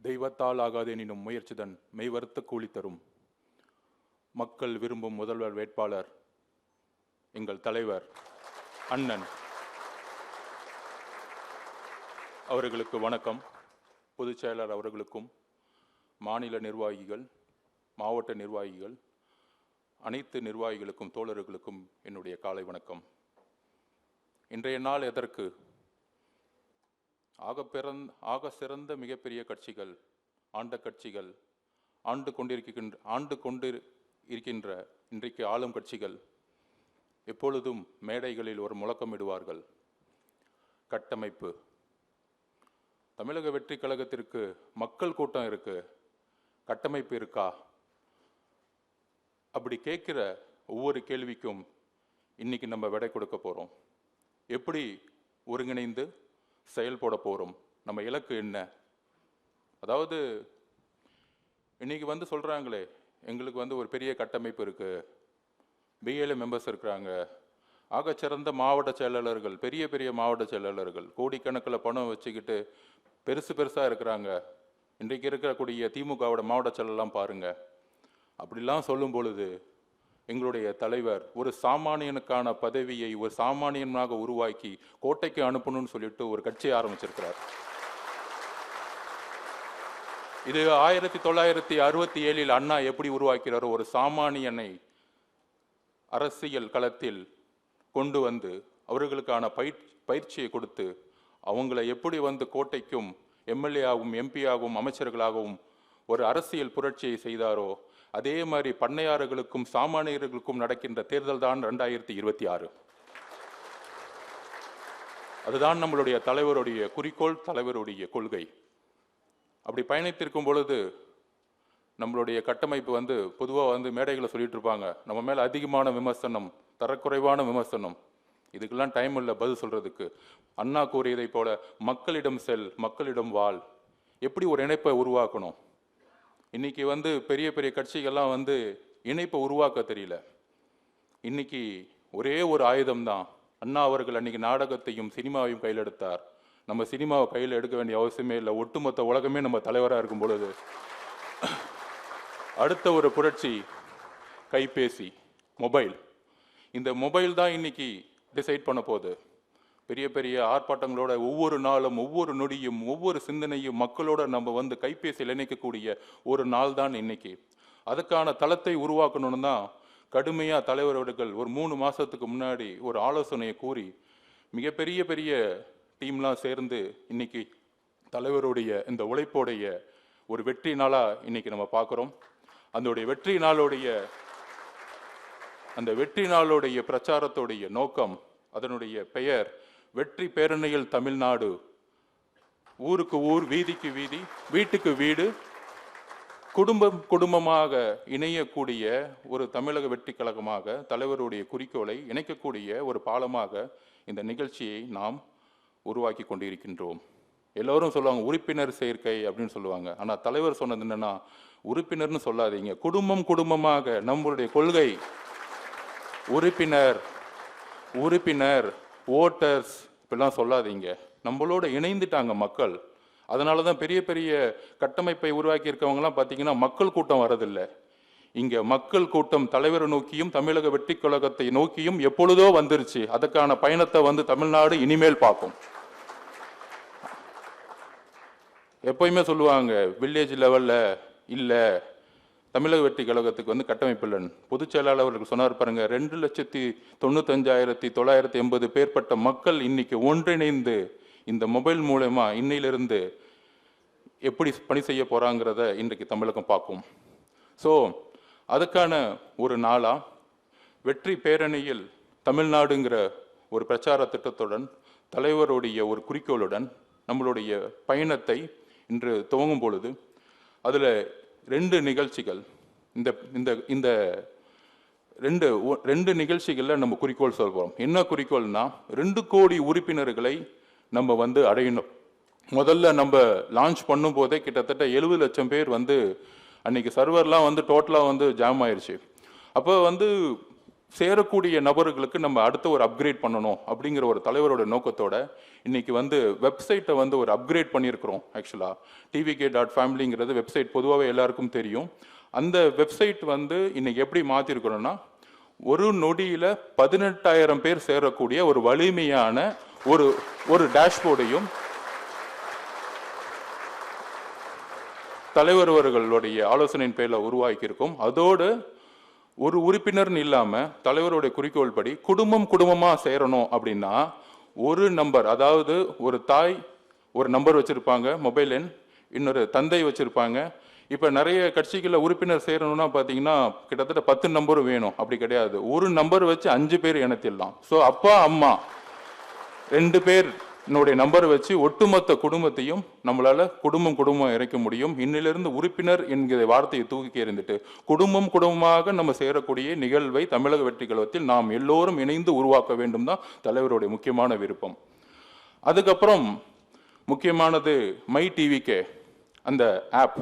தெய்வத்தால் ஆகாதெனினும் முயற்சிதன் மெய்வருத்த கூலி தரும். மக்கள் விரும்பும் முதல்வர் வேட்பாளர் எங்கள் தலைவர் அண்ணன் அவர்களுக்கு வணக்கம். பொதுச் செயலர் அவர்களுக்கும், மாநில நிர்வாகிகள், மாவட்ட நிர்வாகிகள், அனைத்து நிர்வாகிகளுக்கும், தோழர்களுக்கும் என்னுடைய காலை வணக்கம். இன்றைய நாள் எதற்கு? ஆக சிறந்த மிகப்பெரிய கட்சிகள், ஆண்ட கட்சிகள், ஆண்டு கொண்டு இருக்கின்ற இன்றைக்கு ஆளும் கட்சிகள் எப்பொழுதும் மேடைகளில் ஒரு முழக்கமிடுவார்கள். கட்டமைப்பு. தமிழக வெற்றி கழகத்திற்கு மக்கள் கூட்டம் இருக்கு, கட்டமைப்பு இருக்கா? அப்படி கேட்கிற ஒவ்வொரு கேள்விக்கும் இன்னைக்கு நம்ம விடை கொடுக்க போறோம். எப்படி ஒருங்கிணைந்து செயல்பட போறோம்? நம்ம இலக்கு என்ன? அதாவது இன்னைக்கு சொல்றாங்களே, எங்களுக்கு ஒரு பெரிய கட்டமைப்பு இருக்கு, பிஏல மெம்பர்ஸ் இருக்கிறாங்க, ஆகச்சிறந்த மாவட்ட செயலாளர்கள், பெரிய பெரிய மாவட்ட செயலாளர்கள், கோடிக்கணக்கில் பணம் வச்சுக்கிட்டு பெருசா இருக்கிறாங்க. இன்றைக்கு இருக்கக்கூடிய திமுகவோட மாவட்ட செயலெல்லாம் பாருங்க. அப்படிலாம் சொல்லும் பொழுது எங்களுடைய தலைவர் ஒரு சாமானியனுக்கான பதவியை ஒரு சாமானியனாக உருவாக்கி கோட்டைக்கு அனுப்பணும்னு சொல்லிட்டு ஒரு கட்சியை ஆரம்பிச்சிருக்கிறார். இது 1967 அண்ணா எப்படி உருவாக்கிறாரோ, ஒரு சாமானியனை அரசியல் களத்தில் கொண்டு வந்து அவர்களுக்கான பயிற்சியை கொடுத்து அவங்களை எப்படி கோட்டைக்கும் எம்எல்ஏ ஆகவும் எம்பி ஆகவும் அமைச்சர்களாகவும் ஒரு அரசியல் புரட்சியை செய்தாரோ, அதே மாதிரி பண்ணையாளர்களுக்கும் சாமானியர்களுக்கும் நடக்கின்ற தேர்தல் தான் 2026. அதுதான் நம்மளுடைய தலைவருடைய குறிக்கோள், தலைவருடைய கொள்கை. அப்படி பயணித்திருக்கும் பொழுது நம்மளுடைய கட்டமைப்பு பொதுவாக மேடைகளை சொல்லிட்டு இருப்பாங்க, நம்ம மேல அதிகமான விமர்சனம், தரக்குறைவான விமர்சனம். இதுக்கெல்லாம் டைம் இல்லை பதில் சொல்றதுக்கு. அண்ணா கூறியதை போல மக்களிடம் செல், மக்களிடம் வாழ். எப்படி ஒரு இணைப்பை உருவாக்கணும்? இன்னைக்கு பெரிய பெரிய கட்சிகள்லாம் இணைப்பை உருவாக்க தெரியல. இன்னைக்கு ஒரே ஒரு ஆயுதம் தான். அண்ணா அவர்கள் அன்னைக்கு நாடகத்தையும் சினிமாவையும் கையில் எடுத்தார். நம்ம சினிமாவை கையில் எடுக்க வேண்டிய அவசியமே இல்லை. ஒட்டுமொத்த உலகமே நம்ம தலைவராக இருக்கும் பொழுது அடுத்த ஒரு புரட்சி கைபேசி, மொபைல். இந்த மொபைல் தான் இன்னைக்கு டிசைட் பண்ண போகுது. பெரிய பெரிய ஆர்ப்பாட்டங்களோட ஒவ்வொரு நாளும், ஒவ்வொரு நொடியும், ஒவ்வொரு சிந்தனையும் மக்களோட நம்ம கைபேசியில் இணைக்கக்கூடிய ஒரு நாள் தான் இன்னைக்கு. அதுக்கான தளத்தை உருவாக்கணும்னு தான் கடுமையா தலைவர்கள் ஒரு 3 மாசத்துக்கு முன்னாடி ஒரு ஆலோசனையை கூறி மிகப்பெரிய பெரிய டீம்லாம் சேர்ந்து இன்னைக்கு தலைவருடைய இந்த உழைப்போடைய ஒரு வெற்றி நாளா இன்னைக்கு நம்ம பார்க்கிறோம். அந்த வெற்றி நாளுடைய பிரச்சாரத்துடைய நோக்கம், அதனுடைய பெயர் வெற்றி பேரணியில் தமிழ்நாடு. ஊருக்கு ஊர், வீதிக்கு வீதி, வீட்டுக்கு வீடு, குடும்பமாக இணையக்கூடிய ஒரு தமிழக வெற்றி கழகமாக, தலைவருடைய குறிக்கோளை இணைக்கக்கூடிய ஒரு பாலமாக இந்த நிகழ்ச்சியை நாம் உருவாக்கி கொண்டிருக்கின்றோம். எல்லோரும் சொல்லுவாங்க உறுப்பினர் சேர்க்கை அப்படின்னு சொல்லுவாங்க. ஆனால் தலைவர் சொன்னது என்னன்னா, உறுப்பினர்னு சொல்லாதீங்க, குடும்பமாக நம்மளுடைய கொள்கை. உறுப்பினர் ஓட்டர்ஸ் இப்பெல்லாம் சொல்லாதீங்க. நம்மளோட இணைந்துட்டாங்க மக்கள். அதனால தான் பெரிய பெரிய கட்டமைப்பை உருவாக்கி இருக்கவங்கலாம் பார்த்தீங்கன்னா மக்கள் கூட்டம் வரதில்லை. இங்க மக்கள் கூட்டம் தலைவரை நோக்கியும் தமிழக வெற்றி கழகத்தை நோக்கியும் எப்பொழுதோ வந்துருச்சு. அதுக்கான பயணத்தை தமிழ்நாடு இனிமேல் பார்க்கும். எப்பயுமே சொல்லுவாங்க வில்லேஜ் லெவல்ல இல்ல தமிழக வெற்றி கழகத்துக்கு கட்டமைப்பு இல்லைன்னு. பொதுச் செயலாளர் அவர்கள் சொன்னார் பாருங்க, 2,95,980 பேர்பட்ட மக்கள் இன்னைக்கு ஒன்றிணைந்து இந்த மொபைல் மூலமா இன்னையிலிருந்து எப்படி பணி செய்ய போறாங்கிறத இன்றைக்கு தமிழகம் பார்க்கும். ஸோ அதுக்கான ஒரு நாளா வெற்றி பேரணியில் தமிழ்நாடுங்கிற ஒரு பிரச்சார திட்டத்துடன், தலைவருடைய ஒரு குறிக்கோளுடன் நம்மளுடைய பயணத்தை இன்று துவங்கும் பொழுது அதில் 2 நிகழ்ச்சிகள், இந்த ரெண்டு நிகழ்ச்சிகளில் நம்ம குறிக்கோள் சொல்கிறோம். என்ன குறிக்கோள்னா, 2 கோடி உறுப்பினர்களை நம்ம அடையணும். முதல்ல நம்ம லான்ச் பண்ணும் போதே கிட்டத்தட்ட 70 லட்சம் பேர் அன்னைக்கு சர்வர்லாம் டோட்டலாக ஜாம் ஆயிடுச்சு. அப்போ சேரக்கூடிய நபர்களுக்கு நம்ம அடுத்த ஒரு அப்கிரேட் பண்ணணும் அப்படிங்கிற ஒரு தலைவரோட நோக்கத்தோட இன்னைக்கு வந்து வெப்சைட்டை வந்து ஒரு அப்கிரேட் பண்ணியிருக்கிறோம். ஆக்சுவலாக tvk.family வெப்சைட் பொதுவாகவே எல்லாருக்கும் தெரியும். அந்த வெப்சைட் வந்து இன்னைக்கு எப்படி மாற்றிருக்கிறோம்னா, ஒரு நொடியில் 18,000 பேர் சேரக்கூடிய ஒரு வலிமையான ஒரு டேஷ்போர்டையும் தலைவர் அவர்களுடைய ஆலோசனையின் பேரில் உருவாக்கியிருக்கோம். அதோடு ஒரு உறுப்பினர்னு இல்லாமல் தலைவருடைய குறிக்கோள் படி குடும்பமாக சேரணும் அப்படின்னா ஒரு நம்பர், அதாவது ஒரு தாய் ஒரு நம்பர் வச்சுருப்பாங்க, மொபைல் எண், இன்னொரு தந்தை வச்சுருப்பாங்க. இப்போ நிறைய கட்சிகளில் உறுப்பினர் சேரணும்னா பார்த்தீங்கன்னா கிட்டத்தட்ட 10 நம்பரும் வேணும். அப்படி கிடையாது, ஒரு நம்பர் வச்சு 5 பேர் இணைத்திடலாம். ஸோ அப்பா அம்மா 2 பேர் என்னுடைய நம்பர் வச்சு ஒட்டுமொத்த குடும்பத்தையும் நம்மளால குடும்பம் இறைக்க முடியும். இன்னிலிருந்து உறுப்பினர் என்கிற வார்த்தையை தூக்கி எறிந்துட்டு குடும்பமாக நம்ம சேரக்கூடிய நிகழ்வை தமிழக வெற்றி கழகத்தில் நாம் எல்லோரும் இணைந்து உருவாக்க வேண்டும் தான் தலைவருடைய முக்கியமான விருப்பம். அதுக்கப்புறம் முக்கியமானது மை டிவிகே அந்த ஆப்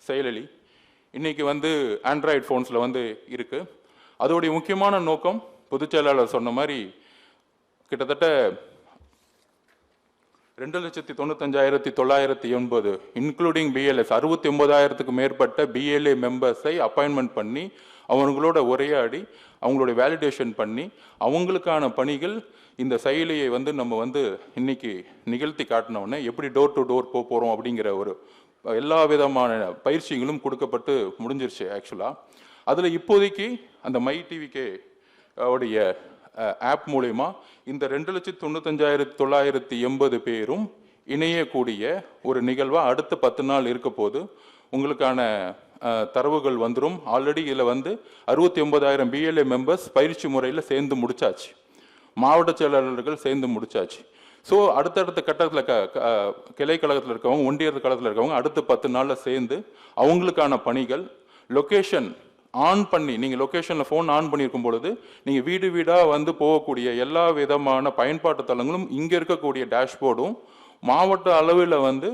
செயலி இன்னைக்கு வந்து ஆண்ட்ராய்டு ஃபோன்ஸில் வந்து இருக்கு. அதோடைய முக்கியமான நோக்கம் பொதுச் செயலாளர் சொன்ன மாதிரி கிட்டத்தட்ட 2,95,980 இன்க்ளூடிங் பிஎல்எஸ் 69,000க்கு மேற்பட்ட பிஎல்ஏ மெம்பர்ஸை அப்பாயின்மெண்ட் பண்ணி அவங்களோட உரையாடி அவங்களுடைய வேலிடேஷன் பண்ணி அவங்களுக்கான பணிகள் இந்த செயலியை வந்து நம்ம வந்து இன்னைக்கு நிகழ்த்தி காட்டினோடனே எப்படி டோர் டு டோர் போகிறோம் அப்படிங்கிற ஒரு எல்லா விதமான பயிற்சிகளும் கொடுக்கப்பட்டு முடிஞ்சிருச்சு. ஆக்சுவலாக அதில் இப்போதைக்கு அந்த மை டிவிகே உடைய ஆப் மூலமா இந்த 2,95,980 பேரும் இணையக்கூடிய ஒரு நிகழ்வா அடுத்த 10 நாள் இருக்க போது உங்களுக்கான தரவுகள் வந்துடும். ஆல்ரெடி இதில் வந்து 69,000 பிஎல்ஏ மெம்பர்ஸ் பயிற்சி முறையில் சேர்ந்து முடிச்சாச்சு, மாவட்ட செயலாளர்கள் சேர்ந்து முடிச்சாச்சு. ஸோ அடுத்தடுத்த கட்டத்தில் கிளை கழகத்தில் இருக்கவங்க, ஒன்றிய கழகத்தில் இருக்கவங்க அடுத்த 10 நாளில் சேர்ந்து அவங்களுக்கான பணிகள் லொக்கேஷன் ஆன் பண்ணி, நீங்கள் லொக்கேஷனில் ஃபோன் ஆன் பண்ணியிருக்கும் பொழுது நீங்கள் வீடு வீடாக வந்து போகக்கூடிய எல்லா விதமான பயன்பாட்டு தளங்களும் இங்கே இருக்கக்கூடிய டேஷ்போர்டும் மாவட்ட அளவில் வந்து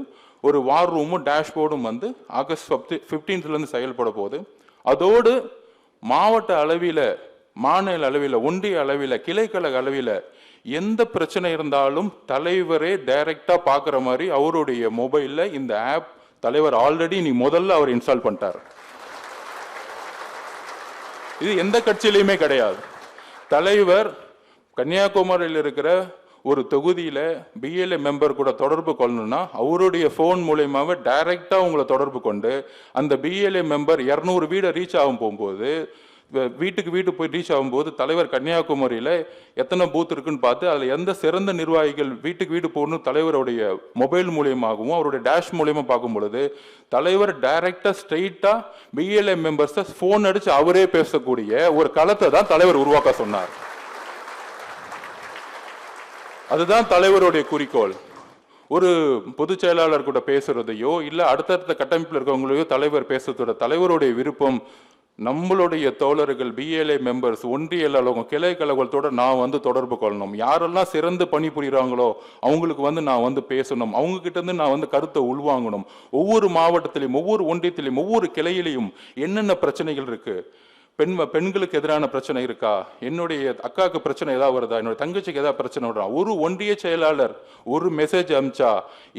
ஒரு வார் ரூமும் டேஷ்போர்டும் வந்து ஆகஸ்ட் 15 செயல்பட போகுது. அதோடு மாவட்ட அளவில், மாநில அளவில், ஒன்றிய அளவில், கிளைக்கழக அளவில் எந்த பிரச்சனை இருந்தாலும் தலைவரே டைரக்டா பார்க்குற மாதிரி அவருடைய மொபைலில் இந்த ஆப் தலைவர் ஆல்ரெடி முதல்ல அவர் இன்ஸ்டால் பண்ணிட்டார். இது எந்த கட்சியிலையுமே கிடையாது. தலைவர் கன்னியாகுமரியில் இருக்கிற ஒரு தொகுதியில பிஎல்ஏ மெம்பர் கூட தொடர்பு கொள்ளணும்னா அவருடைய போன் மூலயமாவே டைரக்டா உங்களை தொடர்பு கொண்டு அந்த பிஎல்ஏ மெம்பர் 200 வீடை ரீச் ஆகும் போகும்போது, வீட்டுக்கு போய் ரீச் ஆகும்போது தலைவர் கன்னியாகுமரியில எத்தனை பூத் இருக்குன்னு பார்த்து அதில் எந்த சிறந்த நிர்வாகிகள் வீட்டுக்கு வீடு போகணும் தலைவருடைய மொபைல் மூலியமாகவும் அவருடைய டேஷ் மூலியமா பார்க்கும் பொழுது தலைவர் டைரக்டா ஸ்ட்ரெயிட்டா பிஎல்ஏ மெம்பர்ஸை போன் அடிச்சு அவரே பேசக்கூடிய ஒரு களத்தை தான் தலைவர் உருவாக்க சொன்னார். அதுதான் தலைவருடைய குறிக்கோள். ஒரு பொதுச் செயலாளர் கூட பேசுறதையோ இல்ல அடுத்தடுத்த கட்டமைப்பில் இருக்கவங்களையோ தலைவர் பேசுறதோட தலைவருடைய விருப்பம் நம்மளுடைய தோழர்கள் பிஎல்ஏ மெம்பர்ஸ் ஒன்றிய அலுவலகம் கிளை கழகத்தோட நான் வந்து தொடர்பு கொள்ளணும், யாரெல்லாம் சிறந்து பணிபுரிகிறாங்களோ அவங்களுக்கு வந்து நான் வந்து பேசணும், அவங்க கிட்ட இருந்து நான் வந்து கருத்தை உள்வாங்கணும். ஒவ்வொரு மாவட்டத்திலையும் ஒவ்வொரு ஒன்றியத்திலையும் ஒவ்வொரு கிளையிலையும் என்னென்ன பிரச்சனைகள் இருக்கு, பெண்களுக்கு எதிரான பிரச்சனை இருக்கா, என்னுடைய அக்காவுக்கு பிரச்சனை ஏதாவது வருதா, என்னோட தங்கச்சிக்கு ஏதாவது பிரச்சனை வருதா, ஒரு ஒன்றிய செயலாளர் ஒரு மெசேஜ் அமிச்சா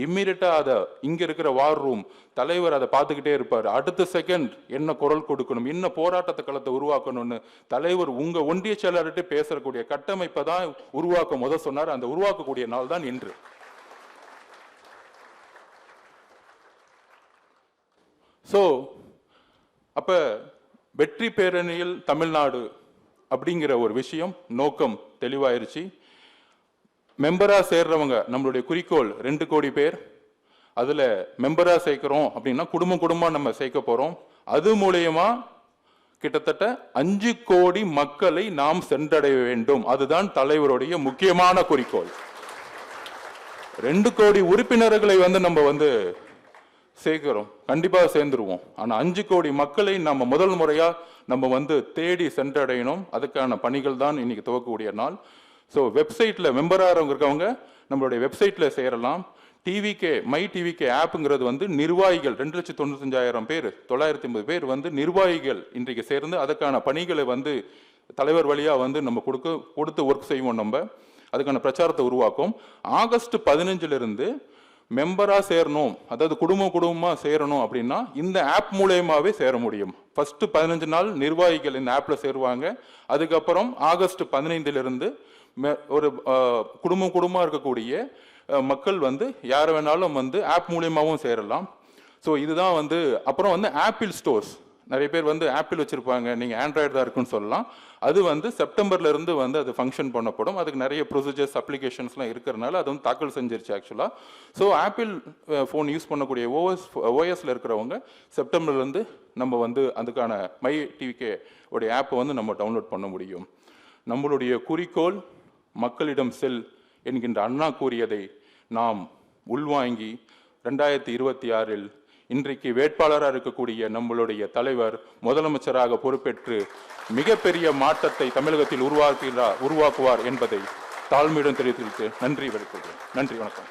இம்மீடியட்டா அதை இங்க இருக்கிற வார் ரூம் தலைவர் அதை பார்த்துக்கிட்டே இருப்பார். அடுத்த செகண்ட் என்ன குரல் கொடுக்கணும், என்ன போராட்டத்தை களத்தை உருவாக்கணும்னு தலைவர் உங்க ஒன்றிய செயலாளர்கிட்ட பேசக்கூடிய கட்டமைப்பை தான் உருவாக்க சொன்னார். அந்த உருவாக்கக்கூடிய நாள் தான் இன்று. ஸோ அப்ப வெற்றி பேரணியில் தமிழ்நாடு அப்படிங்கிற ஒரு விஷயம் நோக்கம் தெளிவாயிருச்சு. மெம்பரா சேர்றவங்க நம்மளுடைய குறிக்கோள் 2 கோடி பேர். அதுல மெம்பரா சேர்க்கிறோம் அப்படின்னா குடும்பமா நம்ம சேர்க்க போறோம். அது மூலயமா கிட்டத்தட்ட 5 கோடி மக்களை நாம் சென்றடைய வேண்டும். அதுதான் தலைவருடைய முக்கியமான குறிக்கோள். 2 கோடி உறுப்பினர்களை வந்து நம்ம வந்து சேர்க்கிறோம், கண்டிப்பாக சேர்ந்துருவோம். ஆனா 5 கோடி மக்களை நம்ம முதல் முறையா நம்ம வந்து தேடி சென்றடையணும். அதுக்கான பணிகள் தான் இன்னைக்கு துவக்கக்கூடிய நாள். ஸோ வெப்சைட்ல மெம்பராக இருக்கவங்க நம்மளுடைய வெப்சைட்ல சேரலாம். டிவிகே மை டிவிகே ஆப்புங்கிறது வந்து நிர்வாகிகள் 2,95,000 பேர் 980 பேர் வந்து நிர்வாகிகள் இன்றைக்கு சேர்ந்து அதுக்கான பணிகளை வந்து தலைவர் வழியாக வந்து நம்ம கொடுத்து ஒர்க் செய்வோம். நம்ம அதுக்கான பிரச்சாரத்தை உருவாக்கும். ஆகஸ்ட் 15 மெம்பராக சேரணும், அதாவது குடும்பமாக சேரணும் அப்படின்னா இந்த ஆப் மூலயமாவே சேர முடியும். ஃபர்ஸ்ட் 15 நாள் நிர்வாகிகள் இந்த ஆப்பில் சேருவாங்க. அதுக்கப்புறம் ஆகஸ்ட் 15 ஒரு குடும்பமாக இருக்கக்கூடிய மக்கள் வந்து யார் வேணாலும் வந்து ஆப் மூலியமாகவும் சேரலாம். ஸோ இதுதான் வந்து அப்புறம் வந்து ஆப்பிள் ஸ்டோர்ஸ், நிறைய பேர் வந்து ஆப்பிள் வச்சுருப்பாங்க, நீங்கள் ஆண்ட்ராய்டு தான் இருக்குன்னு சொல்லலாம். அது வந்து செப்டம்பர்லேருந்து வந்து அது ஃபங்க்ஷன் பண்ணப்படும். அதுக்கு நிறைய ப்ரொசீஜர்ஸ் அப்ளிகேஷன்ஸ்லாம் இருக்கிறதுனால அது வந்து தாக்கல் செஞ்சிருச்சு ஆக்சுவலாக. ஸோ ஆப்பிள் ஃபோன் யூஸ் பண்ணக்கூடிய ஓஎஸில் இருக்கிறவங்க செப்டம்பர்லேருந்து நம்ம வந்து அதுக்கான மை டிவிகே உடைய ஆப்பை வந்து நம்ம டவுன்லோட் பண்ண முடியும். நம்மளுடைய குறிக்கோள் மக்களிடம் செல் என்கின்ற அண்ணா கூறியதை நாம் உள்வாங்கி 2026 இன்றைக்கு வேட்பாளராக இருக்கக்கூடிய நம்மளுடைய தலைவர் முதலமைச்சராக பொறுப்பேற்று மிகப்பெரிய மாற்றத்தை தமிழகத்தில் உருவாக்குவார் என்பதை தாழ்மையுடன் தெரிவித்து நன்றி வணக்கம்.